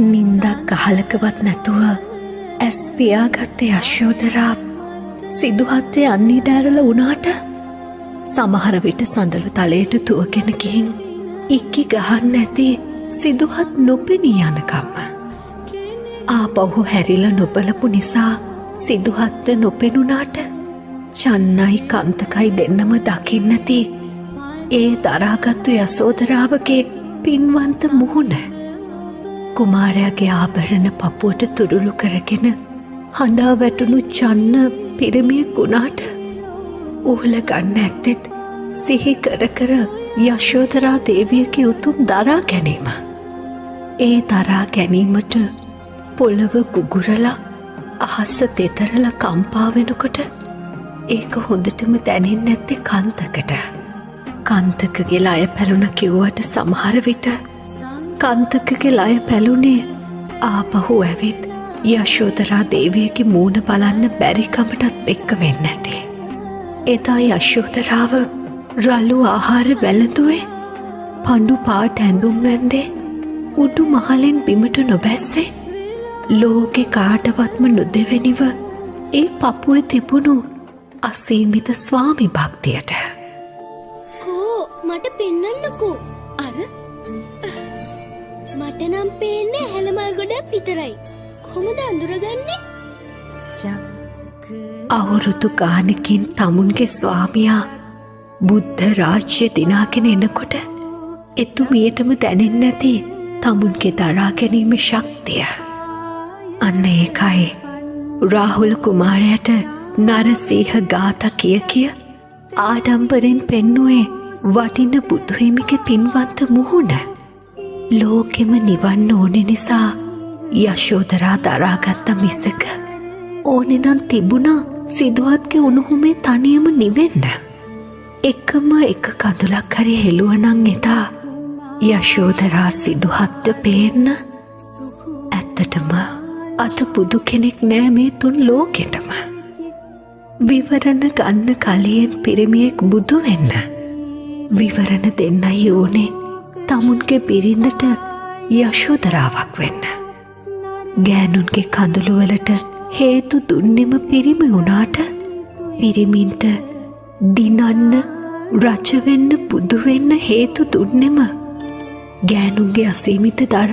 නින්දක් අහලකවත් නැතුව ඇස් පියාගත්තේ යශෝදරා සිදුහත්තේ අන්නීට ඇරලා වුණාට සමහර විට සඳලු තලයට තුවගෙන ගිහින් ඉක්කි ගහන්න ඇති සිදුහත් නොපෙනී යනකම්ම. ආපහු හැරිලා නොබලපු නිසා සිදුහත්ට නොපෙනුනාට චන්නයි කන්තකයි දෙන්නම දකින්නති ඒ දරාගත්තු යසෝදරාවගේ පින්වන්ත මුහුණ. කුමාරයාගේ ආභරණ පපුවට තුරුළු කරගෙන හඬා වැටුණු චන්න පිරිමියෙක් වුණාට උහුල ගන්න ඇත්තෙත් සිහි කර කර යශෝදරා දේවියගේ උතුම් දරා ගැනීම. ඒ දරා ගැනීමට පොළව ගුගුරලා අහස දෙතරලා කම්පා වෙනකොට ඒක හොඳටම දැනෙන්නේ නැත්තේ කන්තකට. කන්තකගේ ලය පැලුණ කිව්වට සමහර විට කන්තකගේ ලය පැලුනේ ආපහු ඇවිත් යශෝදරා දේවියගේ මූණ බලන්න බැරිකමටත් එක්ක වෙන්න ඇති. එදා යශෝදරාව රළු ආහාර වැළඳුවේ පණ්ඩු පාට ඇඳුම් වැන්දේ උඩු මහලෙන් බිමට නොබැස්සේ ලෝකෙ කාටවත්ම නොදෙවෙනිව ඒ පපුවේ තිබුණු අසීමිත ස්වාමි භක්තියට. කෝ මට පෙන්නන්නකෝ අර මට නම් පේන්නේ හැලමල් ගොඩක් විතරයි. කොහොමද අඳුරගන්නේ? අවුරුදු ගානකින් තමුන්ගේ ස්වාමියා බුද්ධ රාජ්‍ය දිනාගෙන එනකොට එතුමියටම දැනෙන්නේ නැති තමුන්ගේ දරා ගැනීම ශක්තිය. අන්න ඒකයි රාහුල කුමාරයාට නරසීහ ගාථා කිය ආඩම්බරෙන් පෙන්නුවේ වටින බුදුහිමිගේ පින්වන්ත මුහුණ. ලෝකෙම නිවන්න ඕනෙ නිසා යශෝදරා දරාගත්ත මිසක ඕනෙ නම් තිබුණා සිදුවත්ගේ උණුහුමේ තනියම නිවෙන්න. එකම එක කඳුලක් හරි හෙළුවනං එදා යශෝදරා සිදුහත්ට පේන්න ඇත්තටම අත බුදු කෙනෙක් නෑ මේ තුන් ලෝකෙටම. විවරණ ගන්න කලියෙන් පිරිමියෙක් බුදු වෙන්න විවරණ දෙන්නයි ඕනේ තමුන්ගේ බිරිඳට යශෝදරාවක් වෙන්න. ගෑනුන්ගේ කඳුළුවලට හේතු දුන්නෙම පිරිමි වුණාට පිරිමින්ට දිනන්න රජවෙන්න බුදුවෙන්න හේතු දුන්නෙම ගෑනුන්ගේ අසීමිත දර